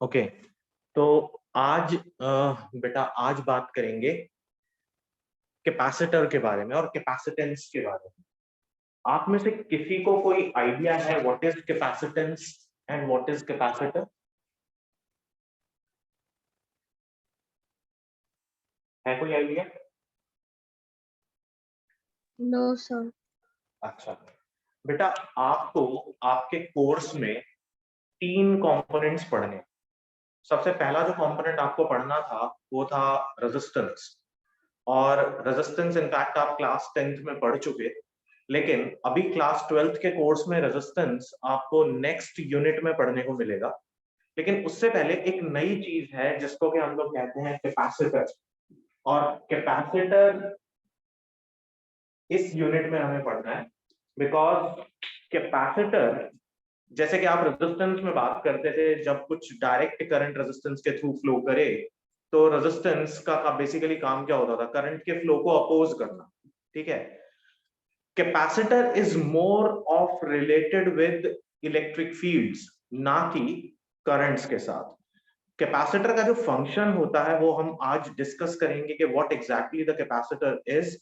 Okay, तो आज बेटा आज बात करेंगे कैपेसिटर के बारे में और कैपेसिटेंस के बारे में। आप में से किसी को कोई आइडिया है what is capacitance and what is capacitor? है कोई आइडिया? No sir. अच्छा बेटा, आपको आपके कोर्स में 3 कंपोनेंट्स पढ़ने हैं। सबसे पहला जो कंपोनेंट आपको पढ़ना था वो था रेजिस्टेंस, और रेजिस्टेंस इनफैक्ट आप क्लास 10th में पढ़ चुके, लेकिन अभी क्लास 12th के कोर्स में रेजिस्टेंस आपको नेक्स्ट यूनिट में पढ़ने को मिलेगा। लेकिन उससे पहले एक नई चीज है जिसको कि हम लोग कहते हैं कैपेसिटर, और कैपेसिटर इस यूनिट में हमें पढ़ना है बिकॉज कैपेसिटर, जैसे कि आप रेजिस्टेंस में बात करते थे, जब कुछ डायरेक्ट करंट रेजिस्टेंस के थ्रू फ्लो करे तो रेजिस्टेंस का बेसिकली काम क्या होता था? करंट के फ्लो को अपोज करना। ठीक है, capacitor is more of related with electric fields, ना कि करंट्स के साथ। कैपेसिटर का जो फंक्शन होता है वो हम आज डिस्कस करेंगे कि what exactly the capacitor is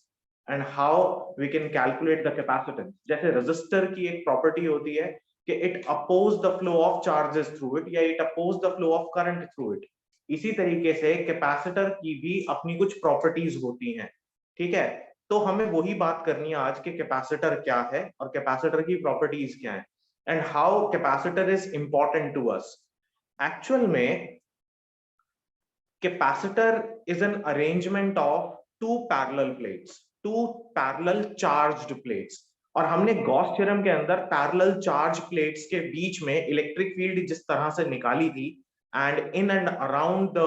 and how we can calculate the capacitance. जैसे रेजिस्टर की एक प्रॉपर्टी होती है कि it oppose the flow of charges through it, या it oppose the flow of current through it. इसी तरीके से कैपेसिटर की भी अपनी कुछ प्रॉपर्टीज होती हैं। ठीक है, तो हमें वही बात करनी है आज कि कैपेसिटर क्या है और कैपेसिटर की प्रॉपर्टीज क्या है and how capacitor is important to us. Actual में capacitor is an arrangement of two parallel charged plates, और हमने गॉस थ्योरम के अंदर पैरेलल चार्ज प्लेट्स के बीच में इलेक्ट्रिक फील्ड जिस तरह से निकाली थी and in and around the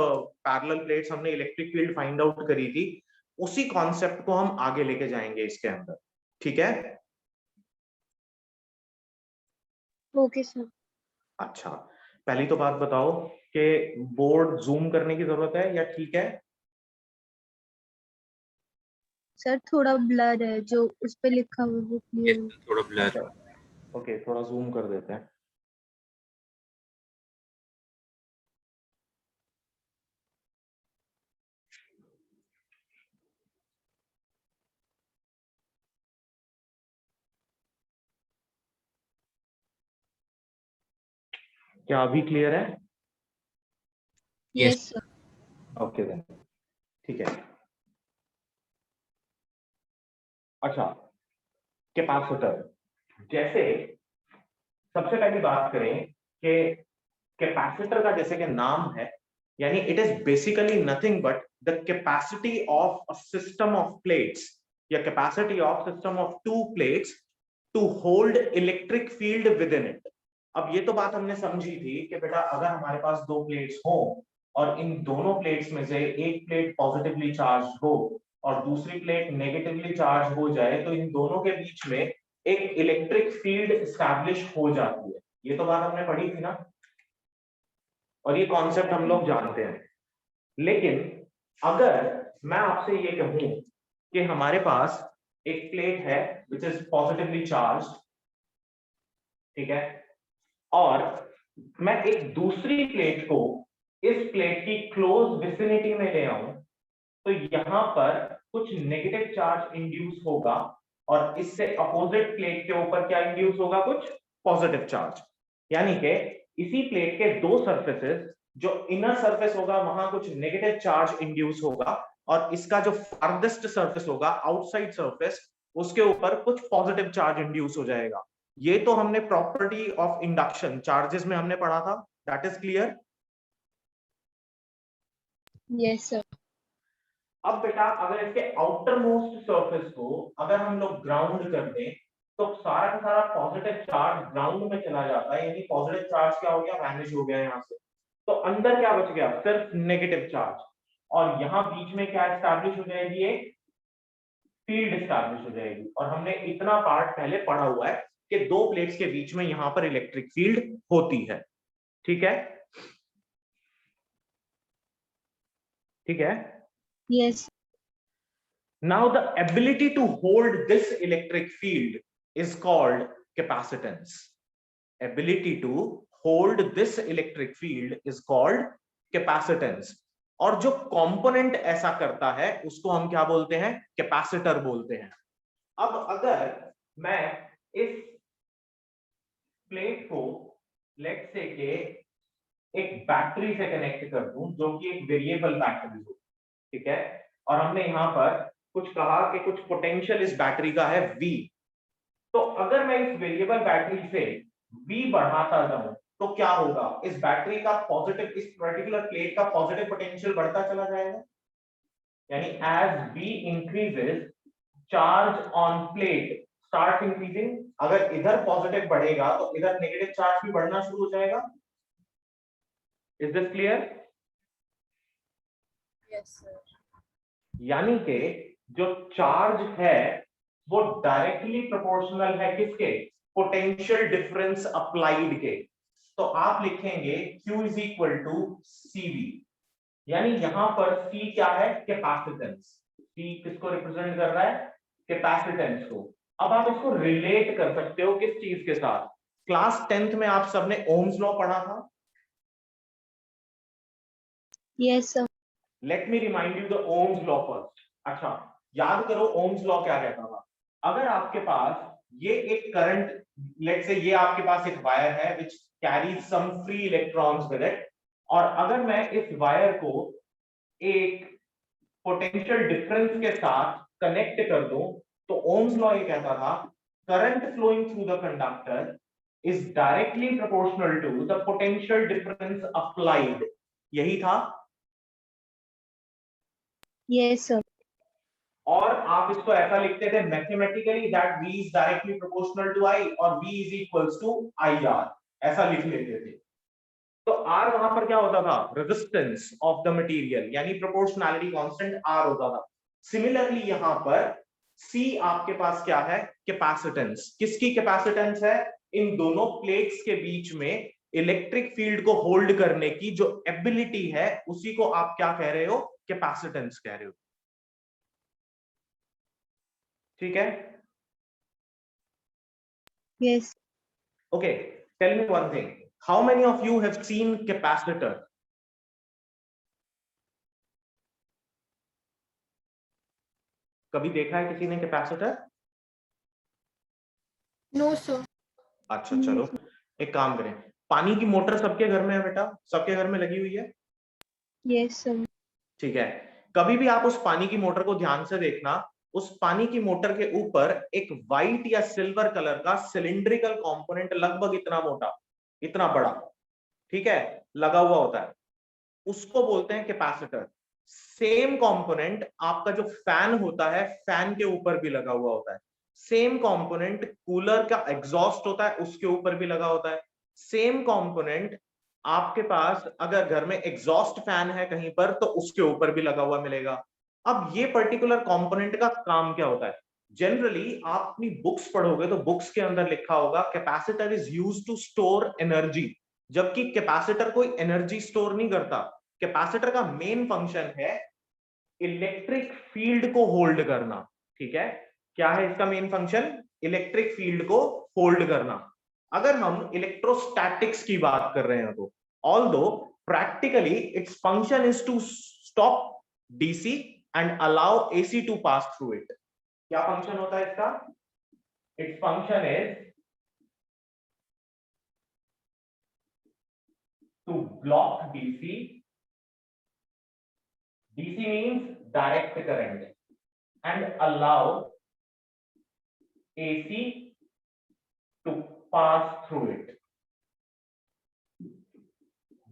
parallel plates हमने इलेक्ट्रिक फील्ड फाइंड आउट करी थी, उसी कॉन्सेप्ट को हम आगे लेके जाएंगे इसके अंदर। ठीक है? Okay sir. अच्छा, पहली तो बात बताओ कि बोर्ड जूम करने की जरूरत है या ठीक है? सर थोड़ा ब्लर है, जो उस पे लिखा हुआ वो क्लियर। थोड़ा ब्लर है। ओके, थोड़ा जूम कर देते हैं। क्या अभी क्लियर है? Yes sir. ओके देन, ठीक है। अच्छा, कैपेसिटर, जैसे सबसे पहली बात करें कि कैपेसिटर का जैसे कि नाम है, यानी it is basically nothing but the capacity of a system of plates, या capacity of system of two plates to hold electric field with in it. अब ये तो बात हमने समझी थी कि बेटा अगर हमारे पास दो प्लेट्स हो और इन दोनों प्लेट्स में से एक प्लेट पॉजिटिवली चार्ज हो और दूसरी प्लेट नेगेटिवली चार्ज हो जाए तो इन दोनों के बीच में एक इलेक्ट्रिक फील्ड एस्टैब्लिश हो जाती है। ये तो बात हमने पढ़ी थी ना, और ये कॉन्सेप्ट हम लोग जानते हैं। लेकिन अगर मैं आपसे ये कहूं कि हमारे पास एक प्लेट है विच इज पॉजिटिवली चार्ज, ठीक है, और मैं एक दूसरी प्लेट को इस प्लेट की क्लोज विसिनिटी में ले आऊं, तो यहां पर कुछ नेगेटिव चार्ज इंड्यूस होगा और इससे अपोजिट प्लेट के ऊपर क्या इंड्यूस होगा? कुछ पॉजिटिव चार्ज। यानी कि इसी प्लेट के दो सरफेसेस, जो इनर सरफेस होगा वहां कुछ नेगेटिव चार्ज इंड्यूस होगा और इसका जो फार्देस्ट सरफेस होगा, आउटसाइड सरफेस, उसके ऊपर कुछ पॉजिटिव चार्ज इंड्यूस हो जाएगा। ये तो हमने प्रॉपर्टी ऑफ इंडक्शन चार्जेस में हमने पढ़ा था। That is clear? Yes sir. अब बेटा अगर इसके आउटर मोस्ट सरफेस को अगर हम लोग ग्राउंड कर दें तो सारा का सारा पॉजिटिव चार्ज ग्राउंड में चला जाता है, यानी पॉजिटिव चार्ज क्या हो गया? वैनिश हो गया यहाँ से। तो अंदर क्या बच गया? सिर्फ नेगेटिव चार्ज, और यहाँ बीच में क्या एस्टैब्लिश हो जाएगी? एक फील्ड एस्टैब्लिश हो जाएगी। और हमने इतना पार्ट पहले पढ़ा हुआ है कि दो प्लेट्स के बीच में यहां पर इलेक्ट्रिक फील्ड होती है। ठीक है? ठीक है? Yes. Now the ability to hold this electric field is called capacitance. Ability to hold this electric field is called capacitance. और जो कंपोनेंट ऐसा करता है उसको हम क्या बोलते हैं? कैपेसिटर बोलते हैं. अब अगर मैं इस प्लेट को लेट्स से के एक बैटरी से कनेक्ट कर दूं जो कि एक वेरिएबल बैटरी हो, ठीक है, और हमने यहां पर कुछ कहा कि कुछ पोटेंशियल इस बैटरी का है V. तो अगर मैं इस वेरिएबल बैटरी से V बढ़ाता जाऊं तो क्या होगा? इस बैटरी का पॉजिटिव, इस पर्टिकुलर प्लेट का पॉजिटिव पोटेंशियल बढ़ता चला जाएगा. यानी as V increases charge on plate start increasing. अगर इधर पॉजिटिव बढ़ेगा तो इधर नेगेटिव चार्ज भी बढ़ना शुरू हो जाएगा. Is this clear? Yes sir. यानी कि जो चार्ज है वो डायरेक्टली प्रोपोर्शनल है किसके? पोटेंशियल डिफरेंस अप्लाइड के. तो आप लिखेंगे Q is equal to CV. यानी यहां पर C क्या है? कैपेसिटेंस. C किसको रिप्रेजेंट कर रहा है? कैपेसिटेंस को. अब आप इसको रिलेट कर सकते हो किस चीज के साथ? क्लास 10th में आप सबने ओम्स लॉ पढ़ा था. Yes, sir. Let me remind you the Ohm's law first. अच्छा, याद करो ओम्स लॉ क्या कहता था. अगर आपके पास ये एक करंट, लेट्स से ये आपके पास एक वायर है which carries some free electrons with it, और अगर मैं इस वायर को एक पोटेंशियल डिफरेंस के साथ कनेक्ट कर दूं तो ओम्स लॉ ये कहता था current flowing through the conductor is directly proportional to the potential difference applied. यही था. Yes, sir. और आप इसको ऐसा लिखते थे mathematically that V is directly proportional to I और V is equals to IR. ऐसा लिख लेते थे. तो R वहां पर क्या होता था? रेजिस्टेंस ऑफ द मटेरियल, यानी प्रोपोर्शनैलिटी कांस्टेंट R होता था. सिमिलरली यहां पर C आपके पास क्या है? कैपेसिटेंस. किसकी कैपेसिटेंस है? इन दोनों प्लेट्स के बीच में इलेक्ट्रिक फील्ड को होल्ड करने की जो एबिलिटी है उसी को आप क्या कह रहे हो? कैपेसिटेंस कह रहे हो. ठीक है? Yes. Okay, tell me one thing. How many of you have seen capacitor? कभी देखा है किसी ने कैपेसिटर? No sir. अच्छा चलो, एक काम करें. पानी की मोटर सबके घर में है बेटा? सबके घर में लगी हुई है? Yes, sir. ठीक है. कभी भी आप उस पानी की मोटर को ध्यान से देखना, उस पानी की मोटर के ऊपर एक व्हाइट या सिल्वर कलर का सिलिंड्रिकल कंपोनेंट लगभग इतना मोटा, इतना बड़ा, ठीक है, लगा हुआ होता है. उसको बोलते हैं कैपेसिटर. सेम कंपोनेंट आपका जो फैन होता है, फैन के ऊपर भी लगा हुआ होता है. सेम कंपोनेंट कूलर का एग्जॉस्ट होता है, उसके ऊपर भी लगा होता है. सेम कंपोनेंट आपके पास अगर घर में एग्जॉस्ट फैन है कहीं पर तो उसके ऊपर भी लगा हुआ मिलेगा. अब ये पर्टिकुलर कंपोनेंट का काम क्या होता है? जनरली आप अपनी बुक्स पढ़ोगे तो बुक्स के अंदर लिखा होगा capacitor is used to store energy, जबकि कैपेसिटर कोई एनर्जी स्टोर नहीं करता. कैपेसिटर का मेन फंक्शन है इलेक्ट्रिक फील्ड को होल्ड करना. ठीक है, क्या है इसका मेन फंक्शन? इलेक्ट्रिक फील्ड को होल्ड करना. अगर हम इलेक्ट्रोस्टैटिक्स की बात कर रहे हैं तो although practically its function is to stop DC and allow AC to pass through it. क्या फंक्शन होता है इसका? Its function is to block DC. DC means direct current and allow AC to pass through it.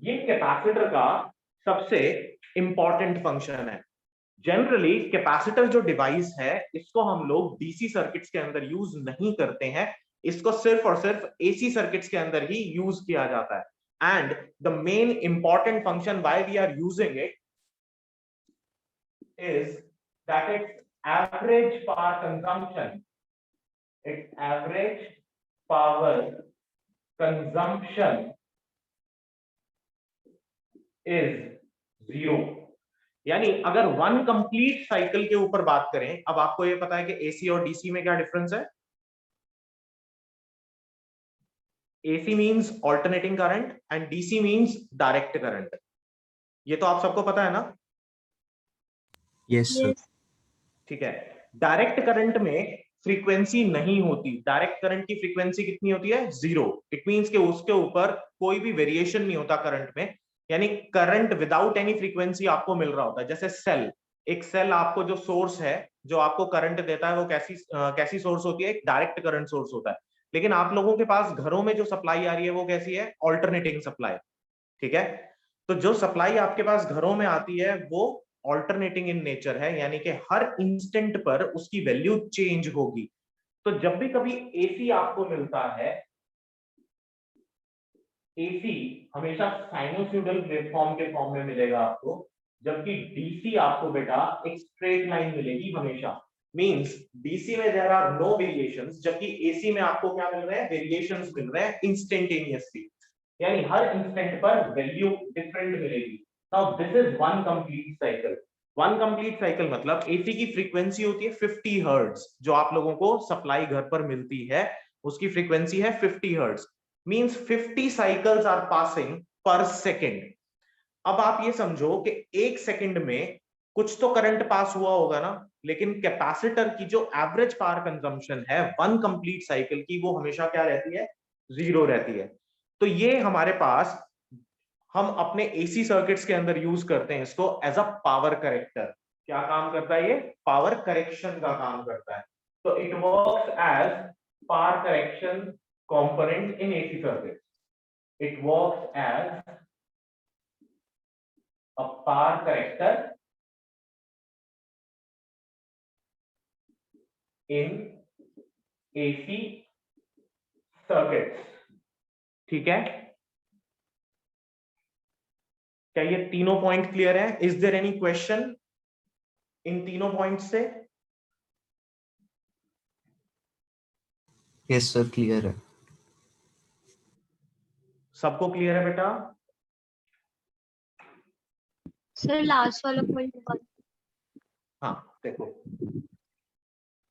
ये capacitor का सबसे important function है. Generally capacitor जो device है इसको हम लोग डीसी सर्किट्स के अंदर यूज नहीं करते हैं, इसको सिर्फ और सिर्फ एसी सर्किट्स के अंदर ही यूज किया जाता है. And the main important function why we are using it is that its average power consumption, its average power consumption is 0. यानी अगर वन कंप्लीट साइकिल के ऊपर बात करें, अब आपको ये पता है कि एसी और डीसी में क्या डिफरेंस है? AC means alternating current and DC means direct current. ये तो आप सबको पता है ना? Yes sir. यस ठीक है। डायरेक्ट करंट में फ्रीक्वेंसी नहीं होती। डायरेक्ट करंट की फ्रीक्वेंसी कितनी होती है? 0। इट मींस कि उसके ऊपर कोई भी वेरिएशन नहीं होता करंट में, यानी करंट विदाउट एनी फ्रीक्वेंसी आपको मिल रहा होता है। जैसे सेल, एक सेल आपको जो सोर्स है जो आपको करंट देता है वो कैसी सोर्स होती है? एक डायरेक्ट करंट सोर्स होता है। लेकिन आप लोगों के पास घरों में जो सप्लाई आ रही है वो कैसी है? Alternating supply. ठीक है। तो जो सप्लाई आपके पास घरों में आती है वो ऑल्टरनेटिंग इन नेचर है, यानी कि हर इंस्टेंट पर उसकी वैल्यू चेंज होगी। तो जब भी कभी एसी आपको मिलता है, एसी हमेशा साइनोसॉइडल वेवफॉर्म के फॉर्म में मिलेगा आपको, जबकि डीसी आपको बेटा एक स्ट्रेट लाइन मिलेगी हमेशा। मींस डीसी में देयर आर नो वेरिएशंस, जबकि एसी में आपको क्या मिल रहे हैं? वेरिएशंस मिल रहे हैं इंस्टेंटेनियसली, यानी हर इंस्टेंट पर वैल्यू डिफरेंट मिलेगी। Now this is one complete cycle. One complete cycle मतलब एसी की फ्रीक्वेंसी होती है 50 हर्ट्ज, जो आप लोगों को सप्लाई घर पर मिलती है उसकी फ्रीक्वेंसी है 50 hertz. Means 50 cycles are passing per second. अब आप ये समझो कि एक सेकंड में कुछ तो करंट पास हुआ होगा ना, लेकिन कैपेसिटर की जो एवरेज पावर कंजम्पशन है वन कंप्लीट साइकिल की, वो हमेशा क्या रहती है? 0 रहती है। तो ये हमारे पास, हम अपने एसी सर्किट्स के अंदर यूज करते हैं इसको एज अ पावर करेक्टर। क्या काम करता है ये? पावर करेक्शन का काम करता है। तो it works as power correction component in AC circuit. It works as a power corrector in AC circuits। ठीक है, क्या ये तीनों पॉइंट क्लियर है? Is there any question in तीनों पॉइंट से? यस सर, क्लियर है। सबको क्लियर है बेटा? सर लास्ट वाला पॉइंट। हाँ देखो,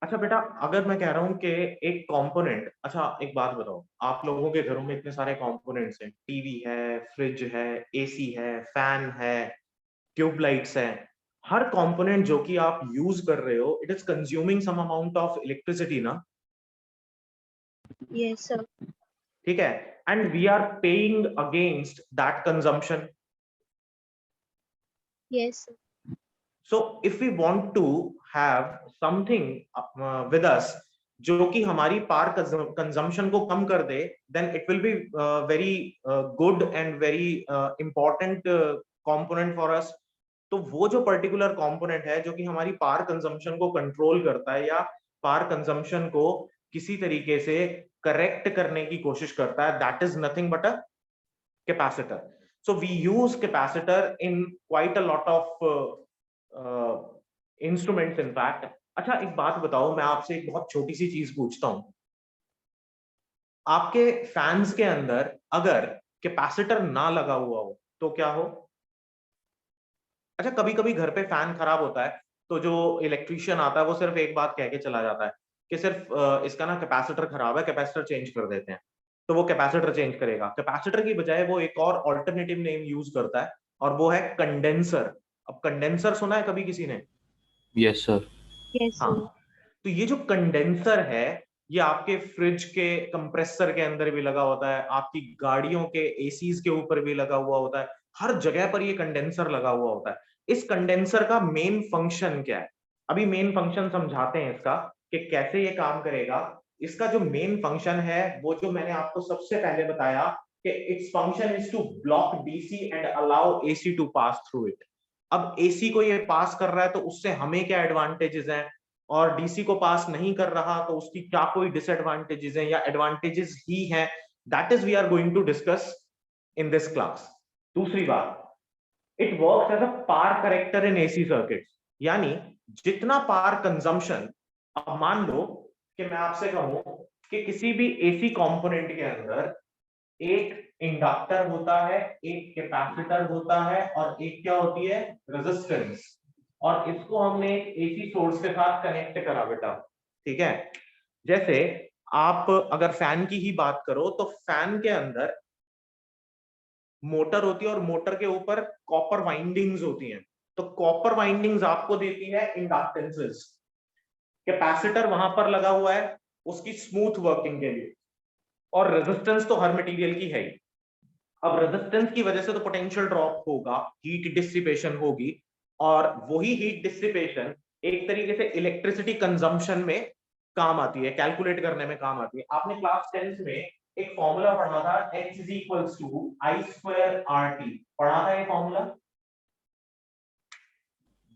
अच्छा बेटा, अगर मैं कह रहा हूं कि एक कंपोनेंट, अच्छा एक बात बताओ, आप लोगों के घरों में इतने सारे कंपोनेंट्स हैं, टीवी है, फ्रिज है, एसी है, फैन है, ट्यूबलाइट्स है। हर कंपोनेंट जो कि आप यूज कर रहे हो, it is consuming some amount of electricity ना? Yes sir. ठीक है, and we are paying against that consumption. Yes sir. So if we want to have something with us जो कि हमारी पावर कंजम्पशन को कम कर दे, then it will be very good and very important component for us। तो वो जो particular component है जो कि हमारी पावर कंजम्पशन को कंट्रोल करता है या पावर कंजम्पशन को किसी तरीके से करेक्ट करने की कोशिश करता है, that is nothing but a capacitor. So we use capacitor in quite a lot of instruments in fact. अच्छा एक बात बताओ, मैं आपसे एक बहुत छोटी सी चीज पूछता हूं, आपके फैंस के अंदर अगर कैपेसिटर ना लगा हुआ हो तो क्या हो? अच्छा कभी कभी घर पे फैन खराब होता है तो जो इलेक्ट्रीशियन आता है वो सिर्फ एक बात कह के चला जाता है कि सिर्फ इसका ना कैपेसिटर खराब है, कैपेसिटर चेंज कर देते हैं। तो वो कैपेसिटर चेंज करेगा, कैपेसिटर की बजाय वो एक और ऑल्टरनेटिव नेम यूज करता है और वो है कंडेंसर। अब कंडेंसर सुना है कभी किसी ने? Yes sir. यस हाँ, सर। तो ये जो कंडेंसर है ये आपके फ्रिज के कंप्रेसर के अंदर भी लगा होता है, आपकी गाड़ियों के एसीज के ऊपर भी लगा हुआ होता है, हर जगह पर ये कंडेंसर लगा हुआ होता है। इस कंडेंसर का मेन फंक्शन क्या है? अभी मेन फंक्शन समझाते हैं इसका कि कैसे ये काम करेगा। इसका जो मेन फंक्शन है वो जो मैंने आपको सबसे पहले बताया कि its function is to block DC and allow AC to pass through it. अब एसी को ये पास कर रहा है तो उससे हमें क्या एडवांटेजेस हैं, और डीसी को पास नहीं कर रहा तो उसकी क्या कोई डिसएडवांटेजेस हैं या एडवांटेजेस ही हैं, that is we are going to discuss in this class. दूसरी बात, it works as a power corrector in AC circuits, यानी जितना पावर कंजम्पशन, अब मान लो कि मैं आपसे कहूं कि किसी भी एसी कंपोनेंट के अंदर एक इंडक्टर होता है, एक कैपेसिटर होता है और एक क्या होती है? रेजिस्टेंस। और इसको हमने एक एसी सोर्स के साथ कनेक्ट करा बेटा। ठीक है, जैसे आप अगर फैन की ही बात करो तो फैन के अंदर मोटर होती है और मोटर के ऊपर कॉपर वाइंडिंग्स होती हैं। तो कॉपर वाइंडिंग्स आपको देती है इंडक्टेंसेस। कैपेसिटर वहां पर लगा हुआ है उसकी स्मूथ वर्किंग के लिए, और रेजिस्टेंस तो हर मटेरियल की है ही। अब रेजिस्टेंस की वजह से तो पोटेंशियल ड्रॉप होगा, हीट डिसिपेशन होगी, और वही हीट डिसिपेशन एक तरीके से इलेक्ट्रिसिटी कंजम्पशन में काम आती है, कैलकुलेट करने में काम आती है। आपने क्लास 10th में एक फॉर्मूला पढ़ा था, H is equals to I square RT, पढ़ा था ये फॉर्मूला?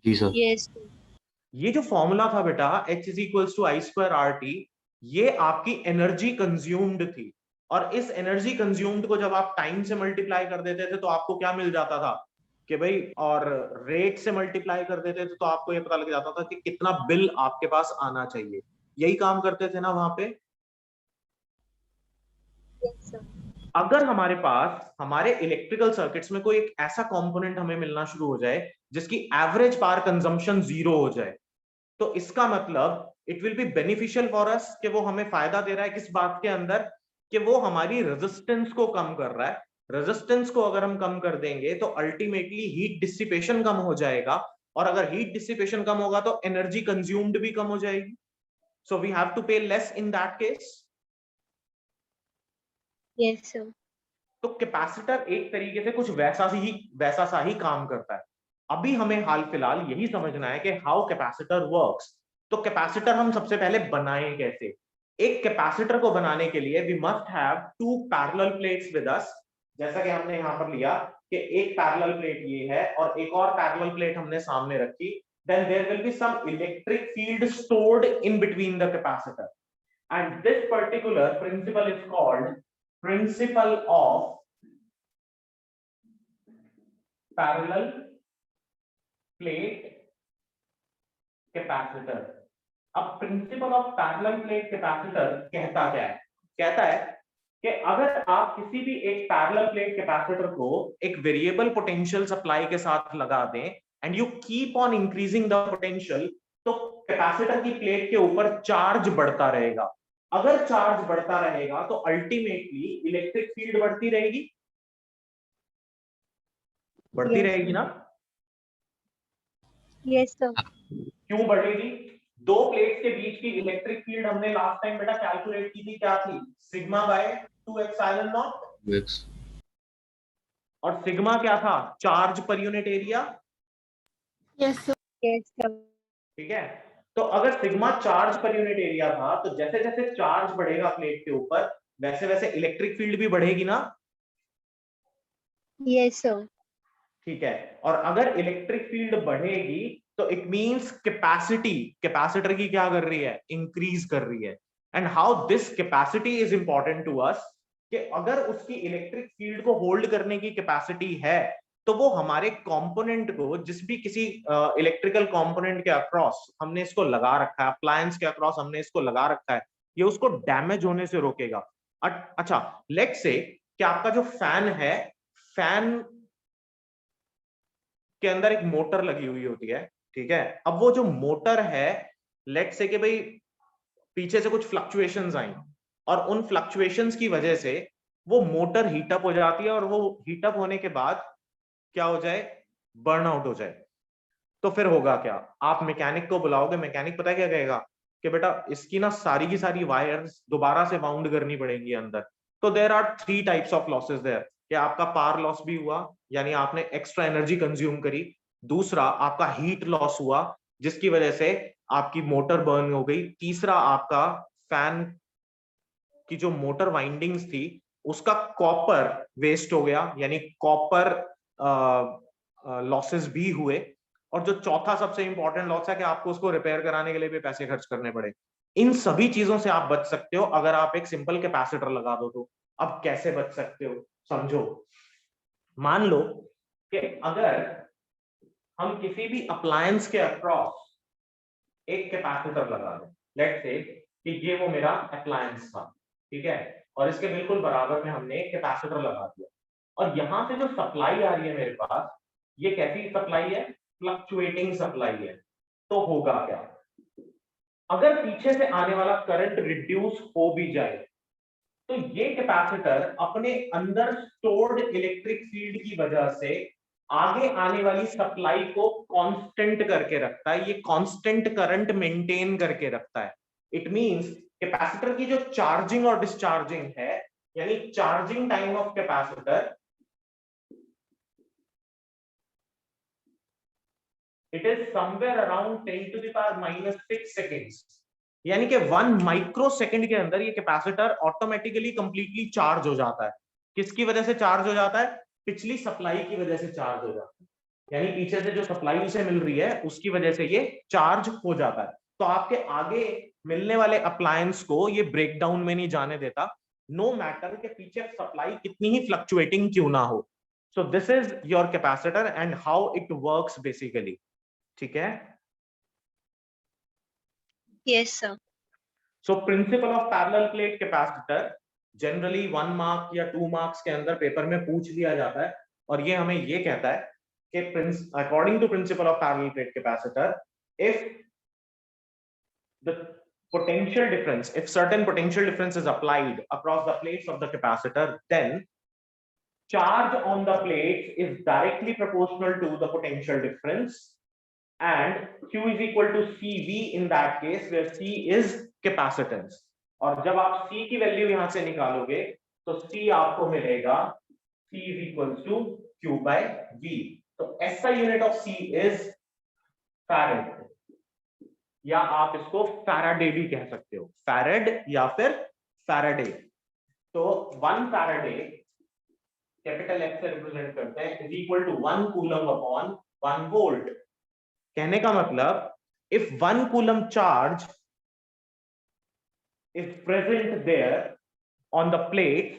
जी सर। Yes, sir. ये जो फॉर्मूला था बेटा, H is equals to I square RT, ये आपकी एनर्जी कंज्यूम्ड थी। और इस एनर्जी कंज्यूम्ड को जब आप टाइम से मल्टीप्लाई कर देते थे तो आपको क्या मिल जाता था कि भाई, और रेट से मल्टीप्लाई कर देते थे तो आपको ये पता लग जाता था कि कितना बिल आपके पास आना चाहिए। यही काम करते थे ना वहां पे। Yes, sir. अगर हमारे पास हमारे इलेक्ट्रिकल सर्किट्स में कोई एक ऐसा कंपोनेंट हमें मिलना शुरू हो जाए जिसकी एवरेज पावर कंजम्पशन 0 हो जाए, तो इसका मतलब it will be beneficial for us कि वो हमें फायदा दे रहा है किस बात के अंदर, कि वो हमारी रेजिस्टेंस को कम कर रहा है। रेजिस्टेंस को अगर हम कम कर देंगे तो अल्टीमेटली हीट डिसिपेशन कम हो जाएगा, और अगर हीट डिसिपेशन कम होगा तो एनर्जी कंज्यूम्ड भी कम हो जाएगी। सो वी हैव टू पे less in that case. Yes, sir. तो कैपेसिटर एक तरीके से कुछ वैसा सा ही काम करता है। अभी हमें हाल फिलहाल यही समझना है कि हाउ कैपेसिटर वर्क्स। तो कैपेसिटर हम सबसे पहले बनाएं कैसे? एक कैपेसिटर को बनाने के लिए we must have two parallel plates with us. जैसा कि हमने यहां पर लिया कि एक पैरेलल प्लेट ये है और एक और पैरेलल प्लेट हमने सामने रखी, then there will be some electric field stored in between the capacitor, and this particular principle is called principle of parallel plate capacitor। अब principal of parallel plate capacitor कहता क्या है? कहता है कि अगर आप किसी भी एक पैरेलल प्लेट कैपेसिटर को एक वेरिएबल पोटेंशियल सप्लाई के साथ लगा दें and you keep on increasing the potential, तो कैपेसिटर की प्लेट के ऊपर चार्ज बढ़ता रहेगा। अगर चार्ज बढ़ता रहेगा तो अल्टीमेटली इलेक्ट्रिक फील्ड बढ़ती रहेगी, बढ़ती Yes, रहेगी ना? yes, sir. क्यों बढ़ेगी? दो प्लेट्स के बीच की इलेक्ट्रिक फील्ड हमने लास्ट टाइम बेटा कैलकुलेट की थी, क्या थी? Sigma bye 2 epsilon not. X। और सिग्मा क्या था? Charge per unit area. Yes, sir. Yes, sir. ठीक है, तो अगर sigma charge per unit area था तो जैसे जैसे चार्ज बढ़ेगा प्लेट के ऊपर वैसे वैसे इलेक्ट्रिक फील्ड भी बढ़ेगी ना? Yes, sir. ठीक है, और अगर इलेक्ट्रिक फील्ड बढ़ेगी तो इट मींस कैपेसिटी कैपेसिटर की क्या कर रही है? इंक्रीज कर रही है। And how this capacity is important to us, कि अगर उसकी इलेक्ट्रिक फील्ड को होल्ड करने की कैपेसिटी है तो वो हमारे कंपोनेंट को, जिस भी किसी इलेक्ट्रिकल कंपोनेंट के अक्रॉस हमने इसको लगा रखा है, अप्लायंस के अक्रॉस हमने इसको लगा रखा है, ये उसको डैमेज होने से रोकेगा। अच्छा, लेट्स से कि आपका जो फैन है, फैन के अंदर एक मोटर लगी हुई होती है, ठीक है। अब वो जो मोटर है, लेट्स से कि भाई पीछे से कुछ फ्लक्चुएशंस आई और उन फ्लक्चुएशंस की वजह से वो मोटर हीटअप हो जाती है, और वो हीटअप होने के बाद क्या हो जाए? बर्नआउट हो जाए। तो फिर होगा क्या? आप मैकेनिक को बुलाओगे, मैकेनिक पता है क्या कहेगा? कि बेटा इसकी ना सारी की सारी वायर्स दोबारा से वाउंड करनी पड़ेंगी अंदर। तो there are 3 types of losses there, कि आपका पावर लॉस भी हुआ, यानी आपने एक्स्ट्रा एनर्जी कंज्यूम करी। दूसरा, आपका हीट लॉस हुआ जिसकी वजह से आपकी मोटर बर्न हो गई। तीसरा, आपका फैन की जो मोटर वाइंडिंग्स थी उसका कॉपर वेस्ट हो गया, यानी कॉपर लॉसेस भी हुए। और जो चौथा सबसे इंपॉर्टेंट लॉस है कि आपको उसको रिपेयर कराने के लिए भी पैसे खर्च करने पड़े। इन सभी चीजों से आप बच सकते हो अगर आप एक सिंपल कैपेसिटर लगा दो तो। अब कैसे बच सकते हो समझो। मान लो कि अगर हम किसी भी अप्लायंस के अक्रॉस एक कैपेसिटर लगा दें, लेट्स से कि ये वो मेरा अप्लायंस था, ठीक है, और इसके बिल्कुल बराबर में हमने एक कैपेसिटर लगा दिया, और यहां से जो सप्लाई आ रही है मेरे पास, ये कैसी सप्लाई है? फ्लक्चुएटिंग सप्लाई है। तो होगा क्या? अगर पीछे से आने वाला करंट रिड्यूस हो भी जाए तो ये कैपेसिटर अपने अंदर स्टोर्ड इलेक्ट्रिक फील्ड की वजह से आगे आने वाली सप्लाई को कांस्टेंट करके रखता है, ये कांस्टेंट करंट मेंटेन करके रखता है। इट मींस कैपेसिटर की जो चार्जिंग और डिस्चार्जिंग है, यानी charging time of capacitor, it is somewhere around 10 to the power -6 seconds, यानी कि 1 माइक्रो सेकंड के अंदर ये कैपेसिटर ऑटोमेटिकली कंप्लीटली चार्ज हो जाता है। किसकी वजह से चार्ज हो जाता है? पिछली सप्लाई की वजह से चार्ज हो जाता है, यानी पीछे से जो सप्लाई उसे मिल रही है उसकी वजह से ये चार्ज हो जाता है। तो आपके आगे मिलने वाले अप्लायंस को ये ब्रेक डाउन में नहीं जाने देता, नो मैटर के पीछे सप्लाई कितनी ही फ्लक्चुएटिंग क्यों ना हो। So this is your capacitor and how it works basically. ठीक है? Yes, sir. So principal of parallel plate capacitor generally 1 mark या 2 मार्क्स के अंदर पेपर में पूछ लिया जाता है, और ये हमें ये कहता है कि according to principle of parallel plate capacitor, if the potential difference, if certain potential difference is applied across the plates of the capacitor, then charge on the plates is directly proportional to the potential difference, and Q is equal to CV in that case, where C is capacitance. और जब आप C की value यहां से निकालोगे तो C आपको मिलेगा C is equals to Q by V. तो SI unit of C is farad, या आप इसको फैराडे भी कह सकते हो, फैरड या फिर फैराडे। तो 1 फैराडे कैपिटल F से रिप्रेजेंट करते हैं is equal to 1 coulomb upon 1 volt. कहने का मतलब if 1 coulomb charge is present there on the plate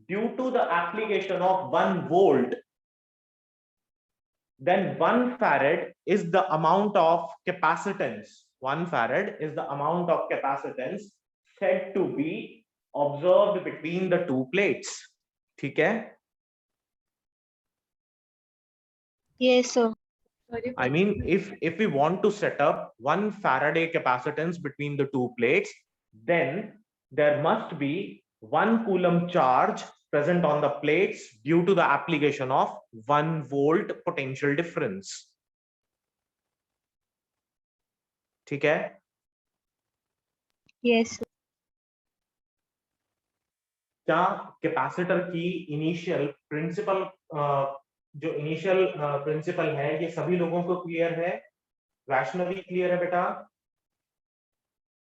due to the application of 1 volt, then 1 farad is the amount of capacitance. 1 farad is the amount of capacitance said to be observed between the two plates. ठीक है? Yes, sir. I mean, if we want to set up 1 Faraday capacitance between the two plates, then there must be 1 coulomb charge present on the plates due to the application of 1 volt potential difference. ठीक है? Yes, sir. क्या capacitor की initial principal, जो initial principal है, ये सभी लोगों को क्लियर है? वैष्णवी क्लियर है बेटा,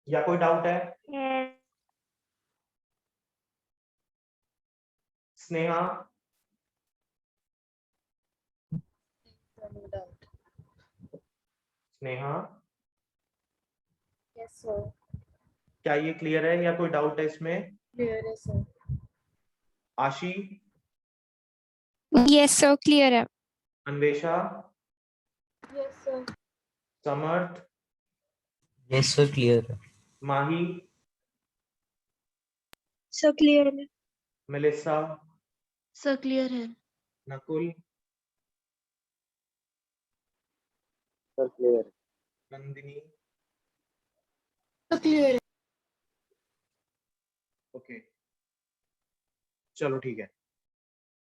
या कोई डाउट है? Yes. Sneha? No doubt. Sneha, Yes, sir. क्या ये क्लियर है या कोई डाउट है इसमें? Clear है, sir. आशी? Yes, sir. Clear है. अन्वेषा? Yes, sir. समर्थ? Yes, sir. Clear है. माही? Sir, clear है. मेलिसा? Sir, clear है. Nakul? Sir clear. Nandini? So clear. Okay, चलो ठीक है।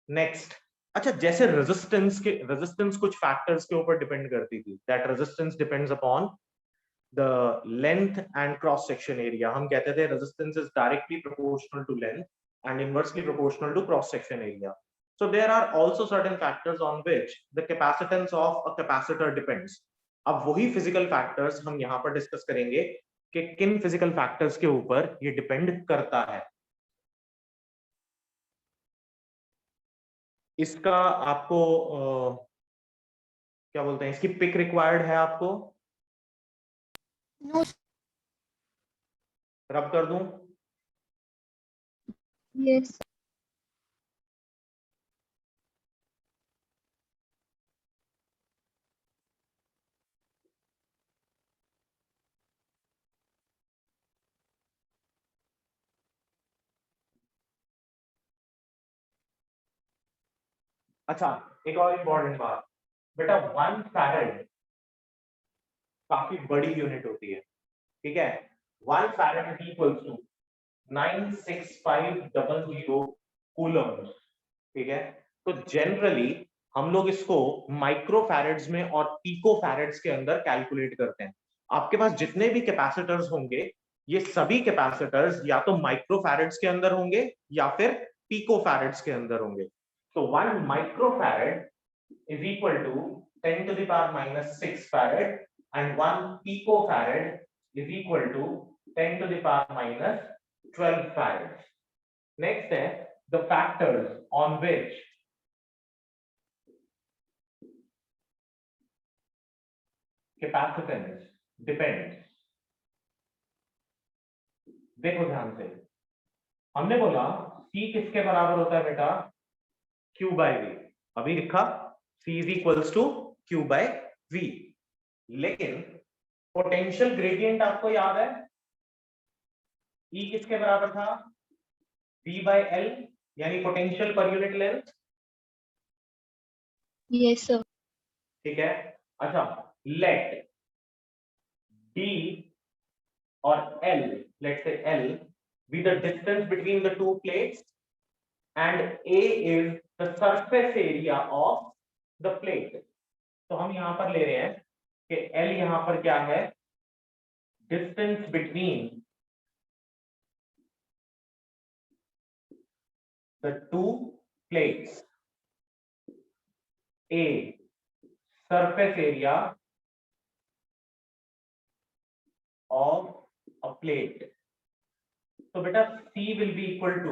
नेक्स्ट, अच्छा, जैसे रेजिस्टेंस कुछ फैक्टर्स के ऊपर डिपेंड करती थी, that resistance depends upon the length and cross section area. हम कहते थे resistance is directly proportional to length and inversely proportional to cross section area. So there are also certain factors on which the capacitance of a capacitor depends. अब वही physical factors हम यहाँ पर discuss करेंगे कि किन फिजिकल फैक्टर्स के ऊपर ये डिपेंड करता है। इसका आपको क्या बोलते हैं, इसकी पिक रिक्वायर्ड है आपको? No. रब कर दूं? Yes. अच्छा, एक और इंपॉर्टेंट बात बेटा, 1 फैराड काफी बड़ी यूनिट होती है। ठीक है, 1 farad is equal to 96500 coulombs, ठीक है। तो जनरली हम लोग इसको माइक्रो फैरेड्स में और पिको फैरेड्स के अंदर कैलकुलेट करते हैं। आपके पास जितने भी कैपेसिटर्स होंगे, ये सभी कैपेसिटर्स या तो माइक्रो फैरेड्स के अंदर होंगे या फिर पिको फैरेड्स के अंदर होंगे। तो 1 micro farad is equal to 10 to the power minus 6 farad and 1 picofarad is equal to 10 to the power minus 12 farad. Next है the factors on which capacitance depends. देखो ध्यान से, हमने बोला C किसके बराबर होता है बेटा, Q by V। अभी लिखा C is equals to Q by V, लेकिन पोटेंशियल ग्रेडियंट आपको याद है, E किसके बराबर था, V by L, यानी potential per unit length. Yes sir. ठीक है, अच्छा लेट D और L, let's say L be the distance between the two plates and A is the surface area of the plate। तो हम यहां पर ले रहे हैं कि L यहां पर क्या है, distance between the two plates, A surface area of a plate। तो बेटा C will be equal to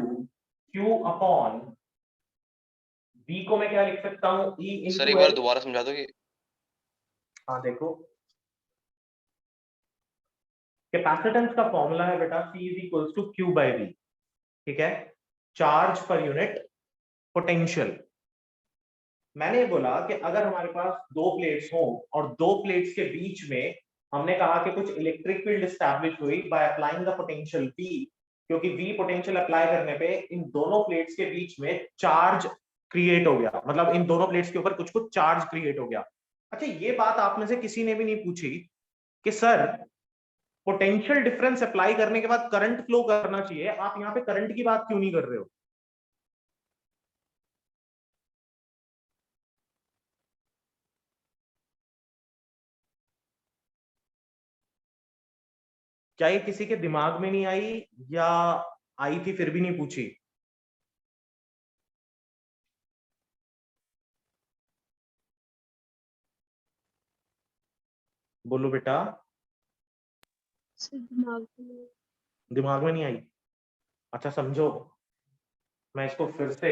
Q upon V को मैं क्या लिख सकता हूं, E into सर एक बार L। दोबारा समझा दो कि हाँ देखो, कैपेसिटेंस का फॉर्मूला है बेटा C is equals to Q by V, ठीक है, चार्ज पर यूनिट पोटेंशियल। मैंने बोला कि अगर हमारे पास दो प्लेट्स हो और दो प्लेट्स के बीच में हमने कहा कि कुछ इलेक्ट्रिक फील्ड एस्टैब्लिश हुई by applying the potential V, क्योंकि V पोटेंशियल अप्लाई करने पे इन दोनों प्लेट्स के बीच में चार्ज क्रिएट हो गया, मतलब इन दोनों प्लेट्स के ऊपर कुछ कुछ चार्ज क्रिएट हो गया। अच्छा, ये बात आप में से किसी ने भी नहीं पूछी कि सर पोटेंशियल डिफरेंस अप्लाई करने के बाद करंट फ्लो करना चाहिए, आप यहाँ पे करंट की बात क्यों नहीं कर रहे हो? क्या ये किसी के दिमाग में नहीं आई या आई थी फिर भी नहीं पूछी? बोलो बेटा, सर दिमाग में। दिमाग में नहीं आई? अच्छा समझो, मैं इसको फिर से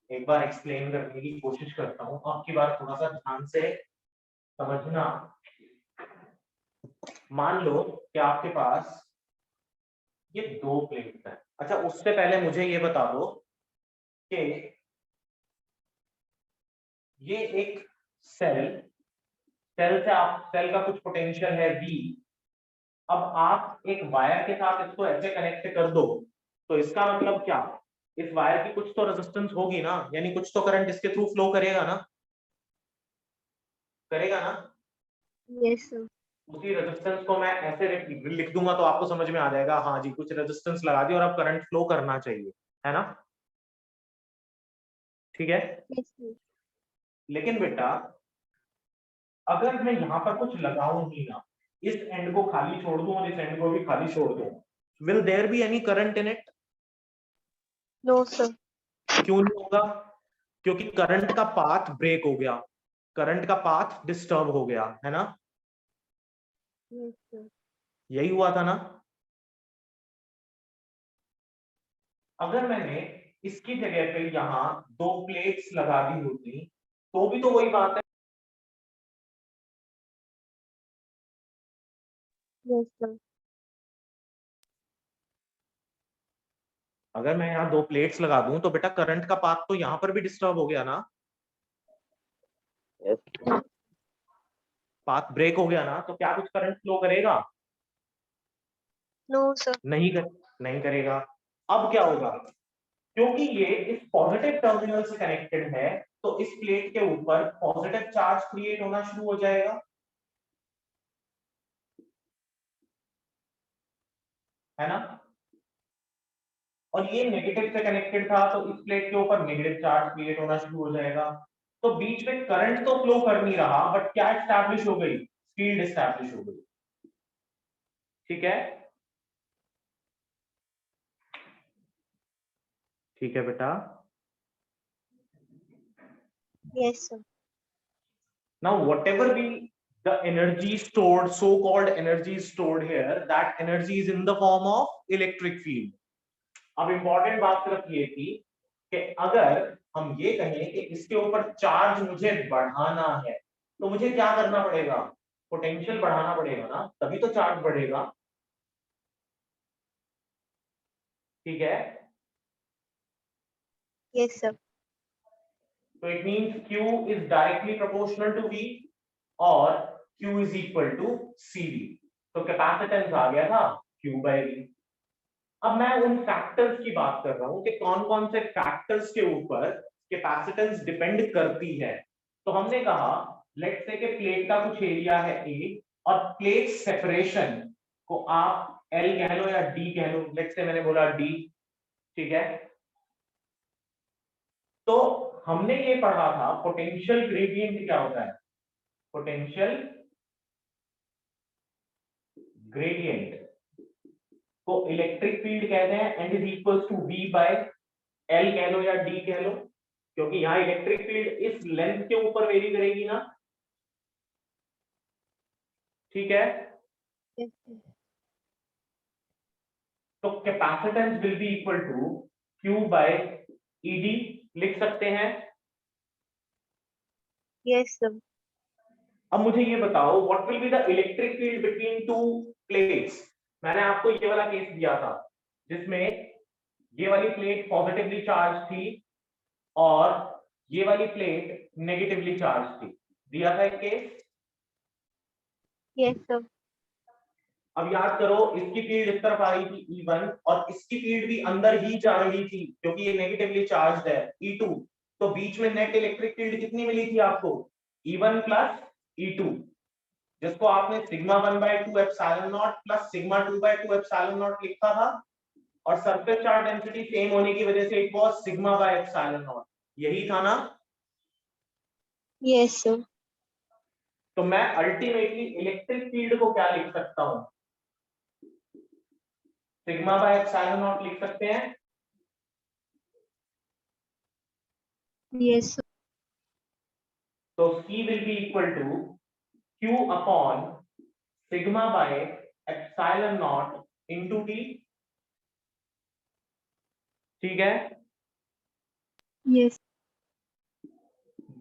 एक बार एक्सप्लेन करने की कोशिश करता हूँ, आपकी बात थोड़ा सा ध्यान से समझना। मान लो कि आपके पास ये दो प्लेट्स हैं। अच्छा, उससे पहले मुझे ये बता दो कि ये एक सेल से आप, सेल का कुछ पोटेंशियल है V, अब आप एक वायर के साथ इसको ऐसे कनेक्ट कर दो, तो इसका मतलब क्या, इस वायर की कुछ तो रेजिस्टेंस होगी ना, यानी कुछ तो करंट इसके थ्रू फ्लो करेगा ना, करेगा ना। Yes sir. उसी रेजिस्टेंस को मैं ऐसे लिख दूंगा तो आपको समझ में आ जाएगा, हाँ जी कुछ रेजिस्टेंस लगा दी और अब करंट फ्लो करना चाहिए, है ना, ठीक है। Yes sir. लेकिन बेटा अगर मैं यहाँ पर कुछ लगाऊं ही ना, इस एंड को खाली छोड़ दूं और इस एंड को भी खाली छोड़ दूं, will there be any current in it? No sir. क्यों नहीं होगा? क्योंकि करंट का पाथ ब्रेक हो गया, करंट का पाथ डिस्टर्ब हो गया, है ना। Yes sir. यही हुआ था ना। अगर मैंने इसकी जगह पे यहाँ दो प्लेट्स लगा दी होती तो भी तो वही बात है। Yes sir. अगर मैं यहाँ दो प्लेट्स लगा दूं तो बेटा करंट का पाथ तो यहाँ पर भी डिस्टर्ब हो गया ना, Yes. पाथ ब्रेक हो गया ना, तो क्या कुछ करंट फ्लो करेगा? No sir. नहीं करेगा। अब क्या होगा, क्योंकि ये इस पॉजिटिव टर्मिनल से कनेक्टेड है तो इस प्लेट के ऊपर पॉजिटिव चार्ज क्रिएट होना शुरू हो जाएगा। है ना, और ये नेगेटिव से कनेक्टेड था, तो इस प्लेट के ऊपर नेगेटिव चार्ज क्रिएट होना शुरू हो जाएगा। तो बीच में करंट तो फ्लो कर नहीं रहा, बट क्या एस्टैब्लिश हो गई, फील्ड एस्टैब्लिश हो गई। ठीक है, ठीक है बेटा। Yes, sir. Now whatever be the energy stored, so called energy stored here, that energy is in the form of electric field. अब इंपॉर्टेंट बात सिर्फ ये थी कि अगर हम ये कहें कि इसके ऊपर चार्ज मुझे बढ़ाना है, तो मुझे क्या करना पड़ेगा, पोटेंशियल बढ़ाना पड़ेगा ना, तभी तो चार्ज बढ़ेगा। ठीक है, Yes, sir. तो it means Q is directly proportional to V और Q is equal to CV। तो कैपेसिटेंस आ गया था Q बाय V। अब मैं उन फैक्टर्स की बात कर रहा हूं कि कौन कौन से फैक्टर्स के ऊपर कैपेसिटेंस डिपेंड करती है। तो हमने कहा लेट्स से कि प्लेट का कुछ एरिया है A और प्लेट सेपरेशन को आप L कह लो या D कह लो, लेट्स से मैंने बोला D। ठीक है, तो हमने ये पढ़ा था पोटेंशियल ग्रेडियंट क्या होता है, पोटेंशियल ग्रेडियंट को इलेक्ट्रिक फील्ड कहते हैं and is equals to V by L कह लो या D कह लो, क्योंकि यहां इलेक्ट्रिक फील्ड इस लेंथ के ऊपर वेरी करेगी ना। ठीक है, Yes, sir. तो capacitance will be equal to Q by ED लिख सकते हैं। Yes, sir. अब मुझे ये बताओ what will be the electric field between two plates. मैंने आपको ये वाला केस दिया था जिसमें ये वाली प्लेट पॉजिटिवली चार्ज थी और ये वाली प्लेट नेगेटिवली चार्ज थी, दिया था एक केस। Yes, sir. अब याद करो इसकी फील्ड इस तरफ आ रही थी E1 और इसकी फील्ड भी अंदर ही जा रही थी क्योंकि ये नेगेटिवली चार्ज्ड है E2। तो बीच में नेट इलेक्ट्रिक फील्ड कितनी मिली थी आपको, E1 प्लस E2, जिसको आपने sigma 1/2 epsilon not plus sigma 2/2 epsilon not लिखा था, और सरफेस चार्ज डेंसिटी सेम होने की वजह से it was sigma by epsilon not, यही था ना। Yes, sir. तो मैं अल्टीमेटली इलेक्ट्रिक फील्ड को क्या लिख सकता हूं, सिग्मा बाय एप्सिलॉन नॉट लिख सकते हैं। Yes, sir. तो C will be equal to Q upon sigma by epsilon naught into T। ठीक है, Yes.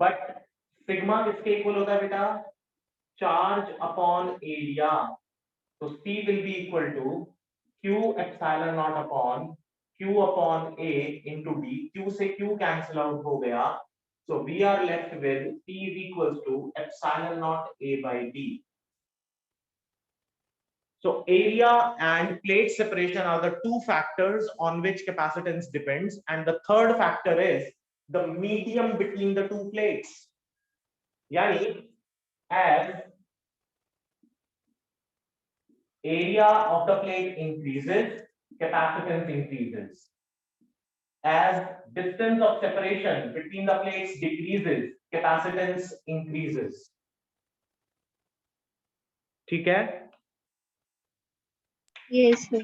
बट सिग्मा किसके इक्वल होता है बेटा, चार्ज अपॉन एरिया। तो C will be equal to Q epsilon naught upon Q upon A into D। Q से Q cancel out हो गया, so we are left with P is equals to epsilon naught A by D। So area and plate separation are the two factors on which capacitance depends, and the third factor is the medium between the two plates। यानी as area of the plate increases, capacitance increases. As distance of separation between the plates decreases, capacitance increases। ठीक है, Yes, sir.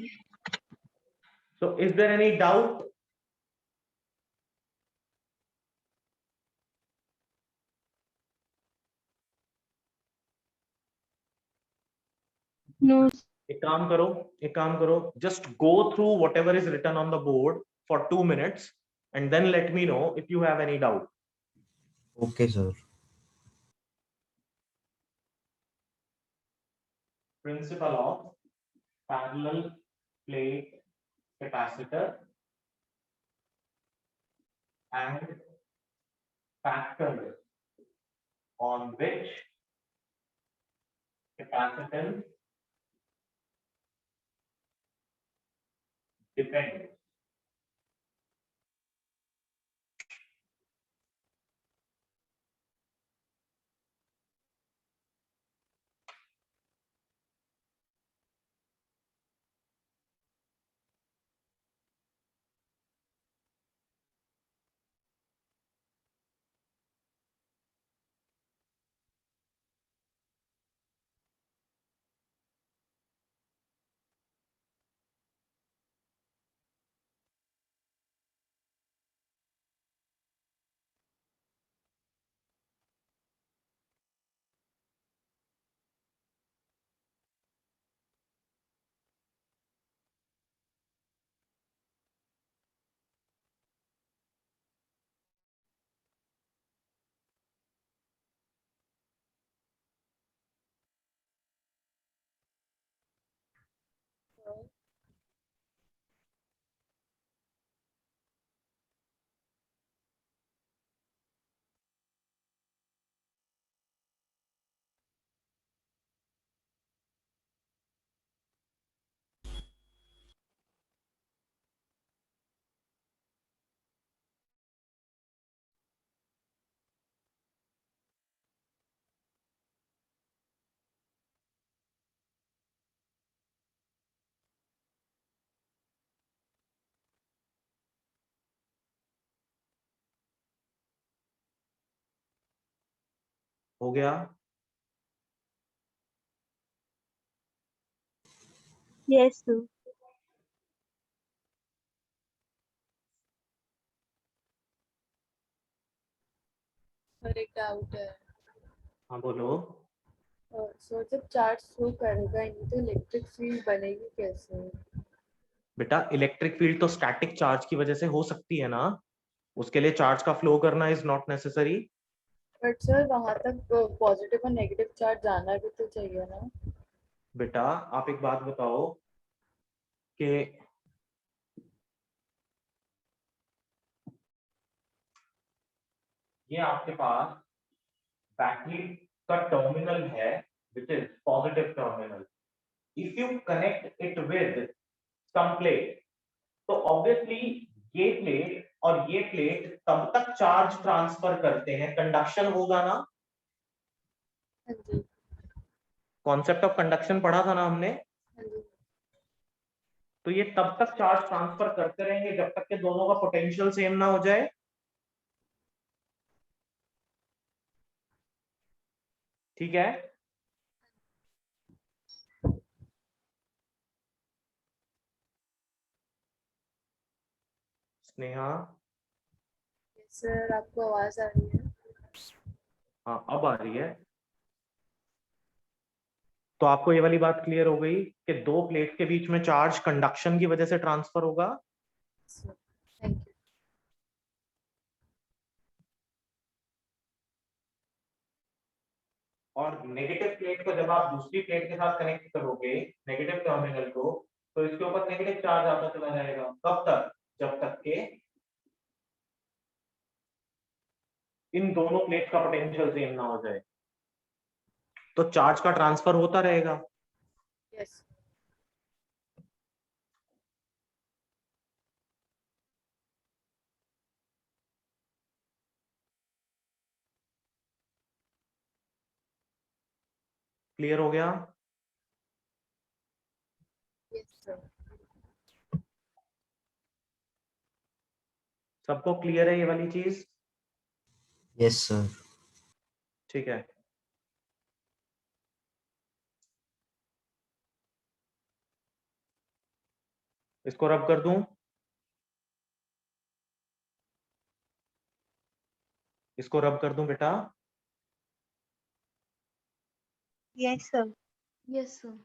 so is there any doubt? No. एक काम करो, just go through whatever is written on the board for 2 minutes and then let me know if you have any doubt। Okay, sir. Principle of parallel plate capacitor and factors on which capacitance depends। हो गया? Yes, sir. Sir एक doubt है। हाँ बोलो। Sir जब charge flow करेगा नहीं तो इलेक्ट्रिक फील्ड बनेगी कैसे? बेटा इलेक्ट्रिक फील्ड तो स्टैटिक चार्ज की वजह से हो सकती है ना, उसके लिए चार्ज का फ्लो करना is not necessary. But sir वहां तक पॉजिटिव और नेगेटिव चार्ज जाना भी तो चाहिए ना। बेटा आप एक बात बताओ कि ये आपके पास बैटरी का टर्मिनल है which is positive terminal. If you connect it with some plate, तो ऑब्वियसली ये प्लेट और ये प्लेट तब तक चार्ज ट्रांसफर करते हैं, कंडक्शन होगा ना। हाँ जी। कॉन्सेप्ट ऑफ कंडक्शन पढ़ा था ना हमने। हाँ जी। तो ये तब तक चार्ज ट्रांसफर करते रहेंगे जब तक कि दोनों का पोटेंशियल सेम ना हो जाए। ठीक है? स्नेहा, सर आपको आवाज आ रही है? हाँ अब आ रही है। तो आपको ये वाली बात क्लियर हो गई कि दो प्लेट के बीच में चार्ज कंडक्शन की वजह से ट्रांसफर होगा। Thank you. और नेगेटिव प्लेट को जब आप दूसरी प्लेट के साथ कनेक्ट करोगे, नेगेटिव टर्मिनल को, तो इसके ऊपर नेगेटिव चार्ज आता चला जाएगा। कब तक? जब तक के इन दोनों प्लेट का पोटेंशियल सेम ना हो जाए। तो चार्ज का ट्रांसफर होता रहेगा। यस। क्लियर हो गया? Yes sir. सबको क्लियर है ये वाली चीज? Yes, sir. ठीक है। इसको रब कर दूं? इसको रब कर दूं बेटा? Yes, sir. Yes sir.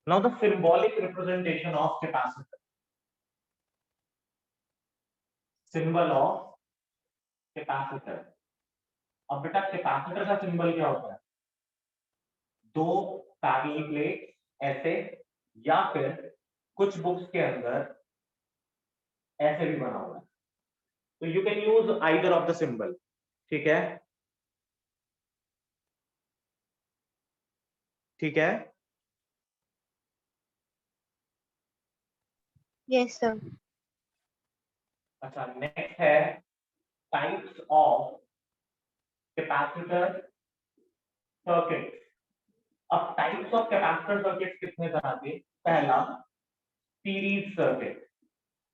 Now the symbolic representation of capacitor. Symbol of capacitor. अब बेटा कैपेसिटर का सिंबल क्या होता है? दो पैरेलल प्लेट ऐसे, या फिर कुछ बुक्स के अंदर ऐसे भी बना हुआ है। तो you can use either of the symbol. ठीक है? ठीक है? Yes, sir. अच्छा, नेक्स्ट है टाइप्स ऑफ कैपेसिटर सर्किट। अब टाइप्स ऑफ कैपेसिटर सर्किट कितने तरह के? पहला सीरीज सर्किट।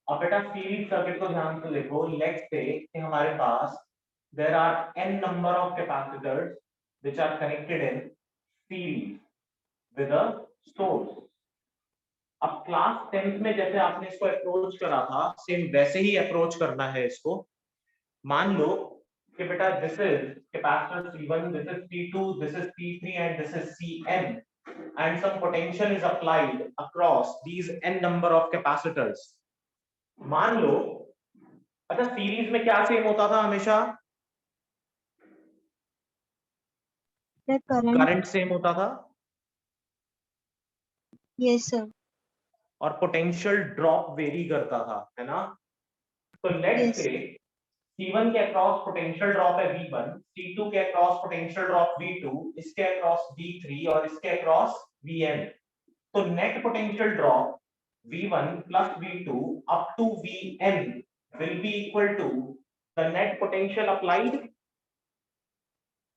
अब बेटा सीरीज सर्किट को ध्यान से देखो। लेट्स से कि हमारे पास there are n number of capacitors which are connected in series with a source. अब क्लास 10th में जैसे आपने इसको अप्रोच करा था, सेम वैसे ही अप्रोच करना है इसको। मान लो कि बेटा this is capacitor C1, this is C2, this is C3 and this is Cn, and some potential is applied across these n number of capacitors. मान लो, अच्छा सीरीज में क्या सेम होता था हमेशा? The current. करंट सेम होता था Yes, sir. और पोटेंशियल ड्रॉप वेरी करता था, है ना? तो लेट्स Yes. से C1 के अक्रॉस पोटेंशियल ड्रॉप है V1, C2 के अक्रॉस पोटेंशियल ड्रॉप V2, इसके अक्रॉस V3 और इसके अक्रॉस Vn। तो net potential drop V1 plus V2 up to Vn will be equal to the net potential applied।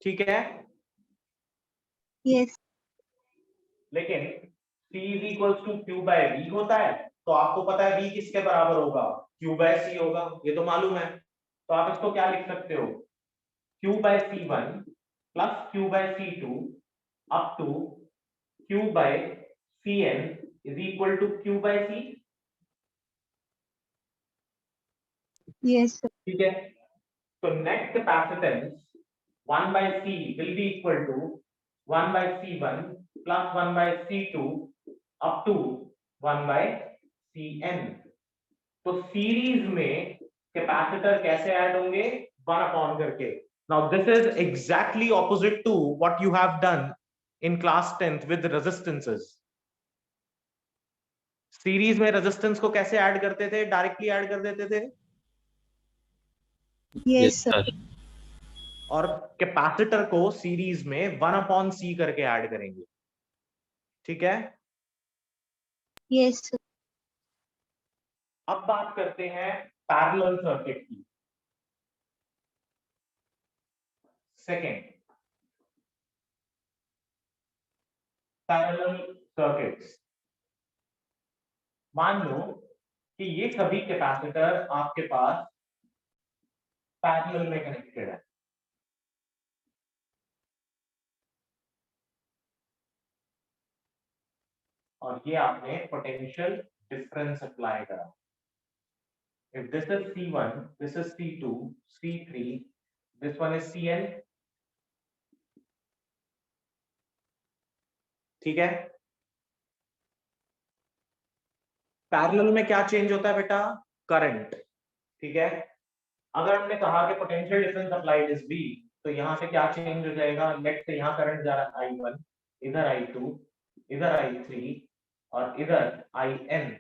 ठीक है? Yes. लेकिन C is equal to Q by V होता है, तो आपको पता है V किसके बराबर होगा, Q बाय C होगा, ये तो मालूम है। तो आप इसको क्या लिख सकते हो, Q by C1 plus Q by C2 up to Q by Cn is equal to Q by C। Yes, sir. ठीक है, तो net capacitance 1 by C will be equal to 1 by C1 plus 1 by C2 up to 1 by Cn। तो series में कैपेसिटर कैसे add होंगे, 1 upon करके। Now this is exactly opposite to what you have done in class 10th with resistances. Series में resistance को कैसे add करते थे, डायरेक्टली ऐड कर देते थे, Yes, sir. और कैपेसिटर को सीरीज में 1 अपॉन C करके ऐड करेंगे। ठीक है, Yes, sir. अब बात करते हैं पैरेलल सर्किट की। Second, parallel circuits. मान लो कि ये सभी कैपेसिटर आपके पास पैरेलल में कनेक्टेड है, और ये आपने पोटेंशियल डिफरेंस अप्लाई करा। If this is C1, this is C2, C3, this one is Cn। ठीक है, पैरेलल में क्या चेंज होता है बेटा, करंट। ठीक है, अगर हमने कहा कि potential difference applied is V, तो यहां से क्या चेंज हो जाएगा, लेट से यहां करंट जा रहा है I1, इधर I2, इधर I3 और इधर IN।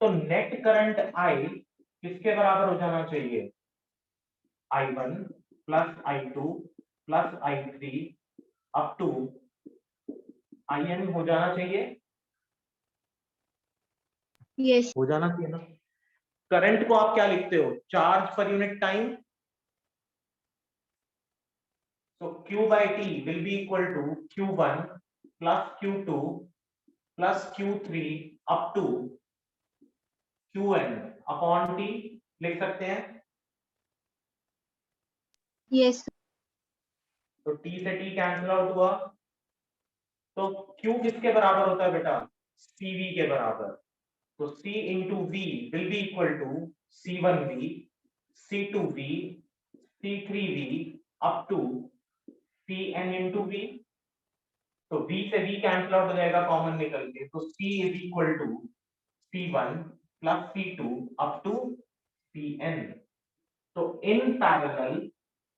तो नेट करंट I किसके बराबर हो जाना चाहिए, I1 plus I2 plus I3 up to IN हो जाना चाहिए, Yes. हो जाना चाहिए ना। करंट को आप क्या लिखते हो, charge per unit time. So Q by T will be equal to Q1 plus Q2 plus Q3 up to Qn upon T लिख सकते हैं। Yes, sir. तो T से T कैंसिल आउट हुआ, तो Q किसके बराबर होता है बेटा, CV के बराबर। तो C into V will be equal to C1V, C2V, C3V up to Cn into V। तो V से V कैंसिल आउट हो जाएगा कॉमन निकल के, तो C is equal to C1 plus C2 up to Cn। तो इन पैरेलल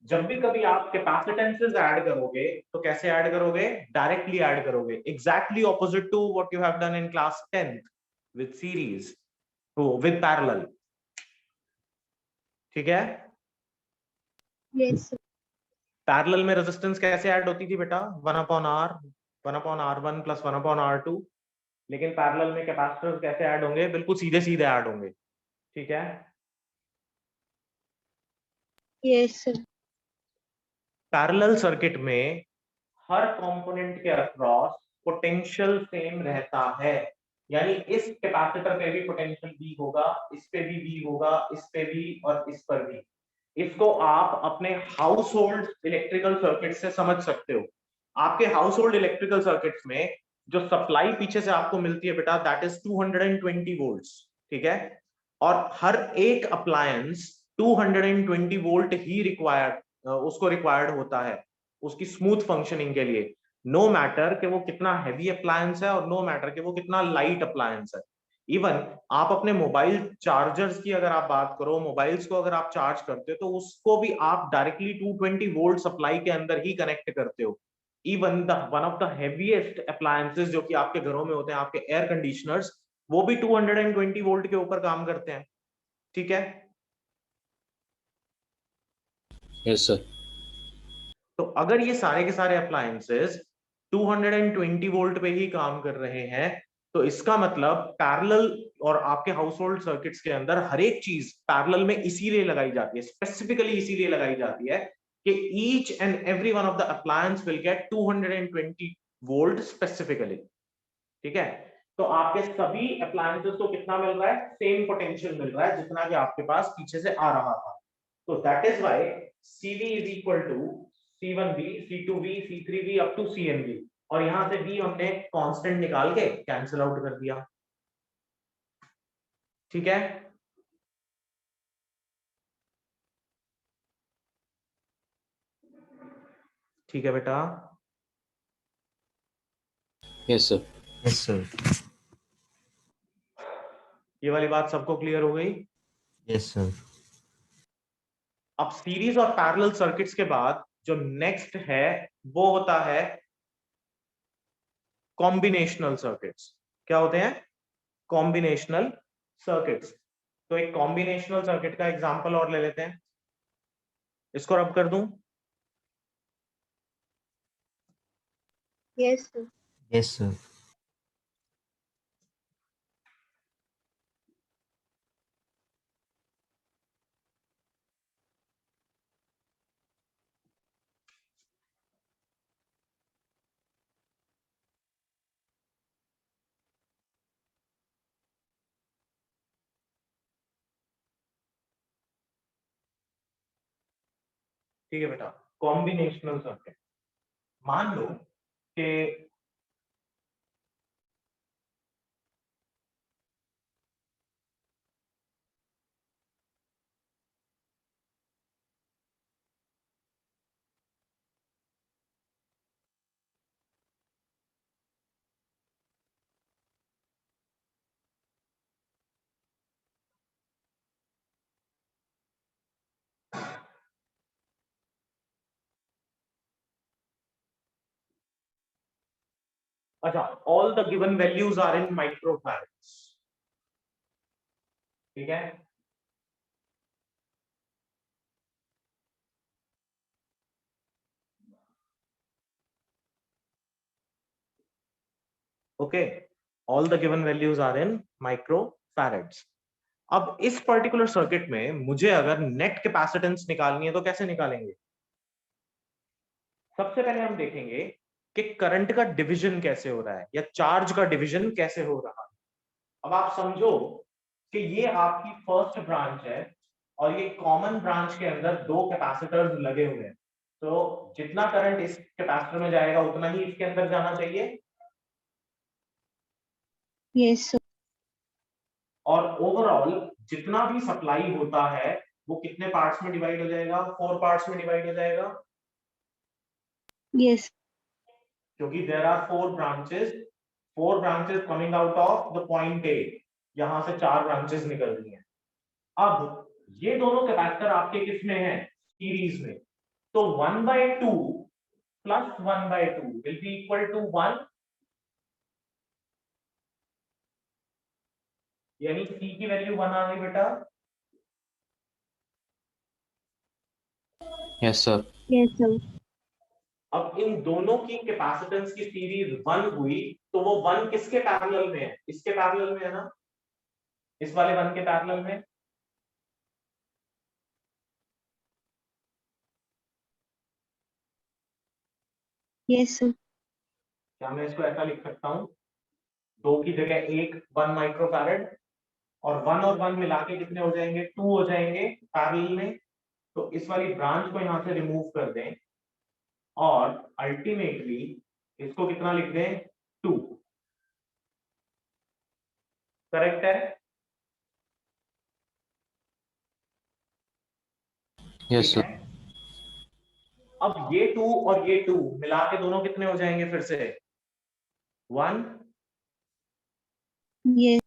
जब भी कभी आप कैपेसिटेंसेस ऐड करोगे तो कैसे ऐड करोगे, डायरेक्टली ऐड करोगे, exactly opposite to what you have done in class 10th with series, with parallel. ठीक है, Yes, sir. पैरेलल में रेजिस्टेंस कैसे ऐड होती थी बेटा, 1 upon R, 1 upon R1 plus 1 upon R2। लेकिन पैरेलल में कैपेसिटर्स कैसे ऐड होंगे, बिल्कुल सीधे सीधे ऐड होंगे। ठीक है, Yes, sir. पैरेलल सर्किट में हर कंपोनेंट के अक्रॉस पोटेंशियल सेम रहता है, यानी इस कैपेसिटर पे भी पोटेंशियल V होगा, इस पे भी V होगा, इस पे भी और इस पर भी। इसको आप अपने हाउस होल्ड इलेक्ट्रिकल सर्किट से समझ सकते हो। आपके हाउस होल्ड इलेक्ट्रिकल सर्किट्स में जो सप्लाई पीछे से आपको मिलती है बेटा, दैट इज 220 वोल्ट्स। ठीक है, और हर एक अप्लायंस 220 वोल्ट ही उसको रिक्वायर्ड होता है उसकी स्मूथ फंक्शनिंग के लिए, नो मैटर कि वो कितना हैवी अप्लायंस है और नो मैटर कि वो कितना लाइट अप्लायंस है। इवन आप अपने मोबाइल चार्जर्स की अगर आप बात करो, मोबाइल्स को अगर आप चार्ज करते हो तो उसको भी आप डायरेक्टली 220 वोल्ट सप्लाई के अंदर ही कनेक्ट करते हो। Even one of the heaviest appliances जो कि आपके घरों में होते हैं, आपके एयर कंडीशनर्स, वो भी 220 वोल्ट के ऊपर काम करते हैं। ठीक है, यस सर। तो अगर ये सारे के सारे अप्लायंसेस 220 वोल्ट पे ही काम कर रहे हैं, तो इसका मतलब पैरेलल और आपके हाउस होल्ड सर्किट्स के अंदर हर एक चीज पैरेलल में इसीलिए लगाई जाती है, स्पेसिफिकली इसीलिए लगाई जाती है कि each and every one of the appliance will get 220 volt specifically. ठीक है, तो आपके सभी अप्लायंसेस को कितना मिल रहा है, सेम पोटेंशियल मिल रहा है जितना कि आपके पास पीछे से आ रहा था। तो that is why CV is equal to C1V, C2V, C3V up to CNV, और यहां से V हमने कांस्टेंट निकाल के कैंसिल आउट कर दिया। ठीक है, ठीक है बेटा, यस सर। Yes, sir. ये वाली बात सबको क्लियर हो गई। Yes, sir. अब सीरीज और पैरेलल सर्किट्स के बाद जो नेक्स्ट है वो होता है कॉम्बिनेशनल सर्किट्स। क्या होते हैं? Combinational circuits. तो एक कॉम्बिनेशनल सर्किट का एग्जांपल और ले लेते हैं, इसको रब कर दूं। Yes, sir. Yes, sir. ठीक है बेटा, कॉम्बिनेशनल सर्किट। मान लो कि अच्छा, all the given values are in microfarads. ठीक है, okay, all the given values are in microfarads. अब इस पर्टिकुलर सर्किट में मुझे अगर नेट कैपेसिटेंस निकालनी है तो कैसे निकालेंगे? सबसे पहले हम देखेंगे कि करंट का डिवीजन कैसे हो रहा है या चार्ज का डिवीजन कैसे हो रहा है। अब आप समझो कि ये आपकी फर्स्ट ब्रांच है और ये कॉमन ब्रांच के अंदर दो कैपेसिटर्स लगे हुए हैं, तो जितना करंट इस कैपेसिटर में जाएगा उतना ही इसके अंदर जाना चाहिए। Yes, sir. और ओवरऑल जितना भी सप्लाई होता है वो कितने पार्ट्स में डिवाइड हो जाएगा? 4 पार्ट्स में डिवाइड हो जाएगा, Yes. क्योंकि there are 4 branches coming out of the point A. यहां से 4 ब्रांचेस निकल रही हैं। अब ये दोनों कैपेसिटर आपके किस में है? सीरीज में। तो 1/2 plus 1/2 will be equal to 1, यानी C की वैल्यू 1 आ गई बेटा। Yes sir. Yes, sir. अब इन दोनों की कैपेसिटेंस की सीरीज 1 हुई, तो वो 1 किसके पैरेलल में है? इसके पैरेलल में है ना, इस वाले 1 के पैरेलल में। Yes, sir. क्या मैं इसको ऐसा लिख सकता हूं, 2 की जगह 1 माइक्रोफैरड, और 1 और 1 मिला के कितने हो जाएंगे? 2 हो जाएंगे पैरेलल में। तो इस वाली ब्रांच को यहां से रिमूव कर दें और अल्टीमेटली इसको कितना लिख दें? 2। करेक्ट है? यस ठीक सर। है, अब ये 2 और ये 2 मिला के दोनों कितने हो जाएंगे फिर से? 1। Yes.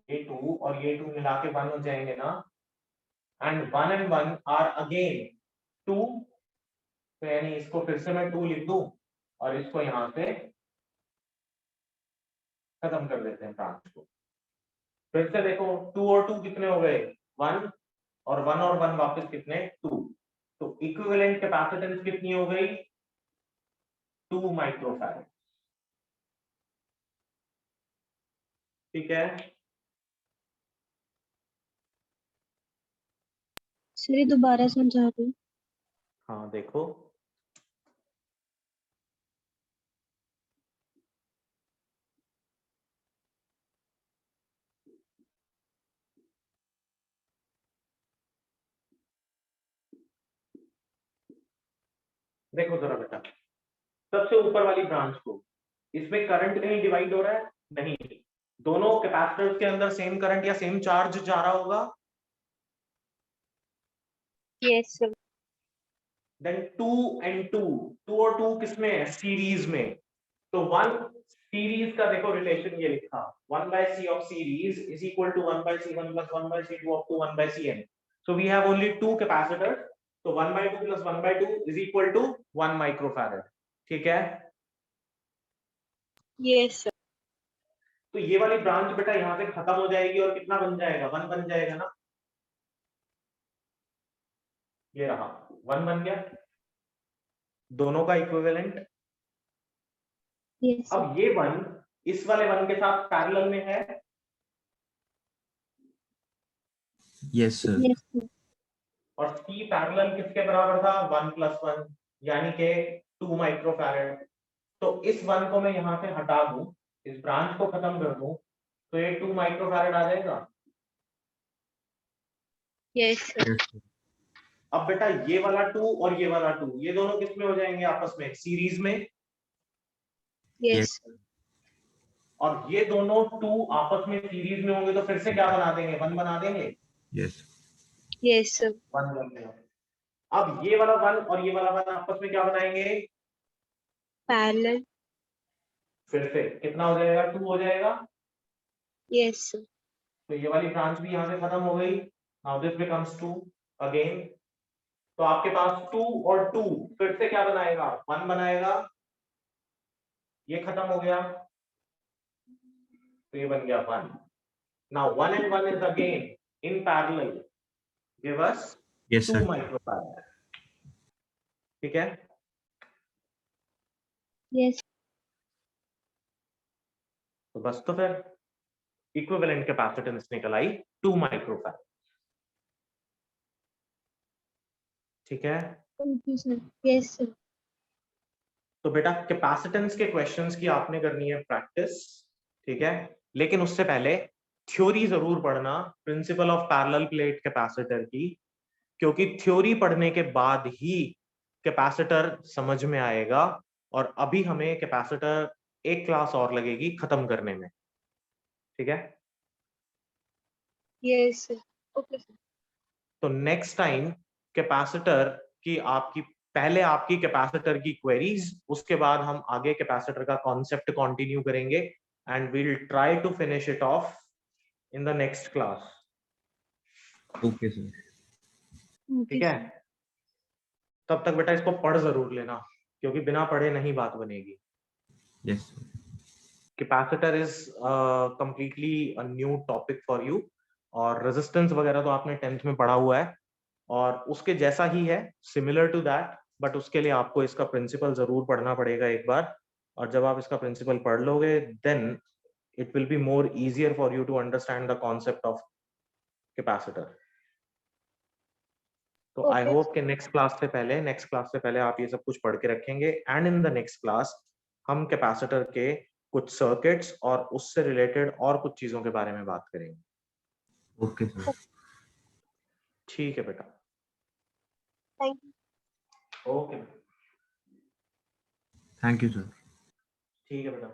ये 2 और ये 2 मिला के 1 हो जाएंगे ना, एंड 1 एंड 1 आर अगेन 2। तो यानी इसको फिर से मैं 2 लिख दूं और इसको यहां से खत्म कर देते हैं ब्रांच को। फिर से देखो, 2 और 2 कितने हो गए? 1, और 1 और 1 वापस कितने? 2। तो इक्विवेलेंट कैपेसिटेंस कितनी हो गई? 2 माइक्रोफैरड। ठीक है, सर ये दोबारा समझा दो। हाँ देखो, देखो जरा बेटा, सबसे ऊपर वाली ब्रांच को, इसमें करंट कहीं डिवाइड हो रहा है? नहीं। दोनों कैपेसिटर्स के अंदर सेम करंट या सेम चार्ज जा रहा होगा? Yes, sir. देन 2 and 2, 2 और 2 किसमें है? सीरीज में। तो 1 सीरीज का देखो रिलेशन ये लिखा, 1/c of series is equal to 1/c1 plus 1/c2 up to 1/cn. So we have only two capacitors. तो 1/2 plus 1/2 is equal to 1 microfarad. ठीक है? Yes, sir. तो ये वाली ब्रांच बेटा यहाँ से खत्म हो जाएगी और कितना बन जाएगा? 1 बन जाएगा ना? ये रहा 1 बन गया, दोनों का इक्विवेलेंट। Yes, sir. अब ये 1 इस वाले 1 के साथ पैरेलल में है। Yes, sir. Yes, sir. और C पैरेलल किसके बराबर था? 1 + 1 यानी कि 2 माइक्रोफैरड। तो इस 1 को मैं यहां से हटा दूं, इस ब्रांच को खत्म कर दूं, तो ये 2 माइक्रोफैरड आ जाएगा। Yes, sir. Yes, sir. अब बेटा ये वाला 2 और ये वाला 2, ये दोनों किस में हो जाएंगे आपस में? सीरीज में। Yes, sir. और ये दोनों 2 आपस में सीरीज में होंगे तो फिर से क्या बना देंगे? 1 बना देंगे। Yes. Yes, sir. 1 बन गया। अब ये वाला 1 और ये वाला 1 आपस में क्या बनाएंगे? Parallel. फिर से कितना हो जाएगा? 2 हो जाएगा। Yes, sir. तो ये वाली ब्रांच भी यहाँ से खत्म हो गई। Now this becomes 2 again. तो आपके पास 2 और 2 फिर से क्या बनाएगा? 1 बनाएगा। ये खत्म हो गया, तो ये बन गया 1। Now 1 and 1 is again in parallel, give us Yes, 2 sir. microfarad. ठीक है? Yes. तो बस तो फिर इक्विवेलेंट कैपेसिटेंस निकल आई 2 माइक्रोफैरड। ठीक है? Thank you, sir. Yes, sir. तो बेटा कैपेसिटेंस के क्वेश्चंस की आपने करनी है प्रैक्टिस, ठीक है? लेकिन उससे पहले थ्योरी जरूर पढ़ना principal of parallel plate capacitor की, क्योंकि थ्योरी पढ़ने के बाद ही कैपेसिटर समझ में आएगा। और अभी हमें कैपेसिटर एक क्लास और लगेगी खत्म करने में, ठीक है? Yes, sir. Okay, sir. तो नेक्स्ट टाइम कैपेसिटर की आपकी, पहले आपकी कैपेसिटर की क्वेरीज, उसके बाद हम आगे कैपेसिटर का कॉन्सेप्ट कंटिन्यू करेंगे and we will try to finish it off in the next class. Okay, sir. Okay, ठीक है? sir. तब तक बेटा इसको पढ़ जरूर लेना, क्योंकि बिना पढ़े नहीं बात बनेगी। Yes, sir. Capacitor is completely a new topic for you, और रेजिस्टेंस वगैरह तो आपने 10th में पढ़ा हुआ है और उसके जैसा ही है, सिमिलर टू दैट, बट उसके लिए आपको इसका प्रिंसिपल जरूर पढ़ना पड़ेगा एक बार। और जब आप इसका प्रिंसिपल पढ़ लोगे, then it will be more easier for you to understand the concept of capacitor. तो आई Okay. होप कि नेक्स्ट क्लास से पहले आप ये सब कुछ पढ़ के रखेंगे, and in the next class हम कैपेसिटर के कुछ सर्किट्स और उससे रिलेटेड और कुछ चीजों के बारे में बात करेंगे। Okay, sir. ठीक है बेटा, Thank you. Okay, Thank you, sir. ठीक है बेटा।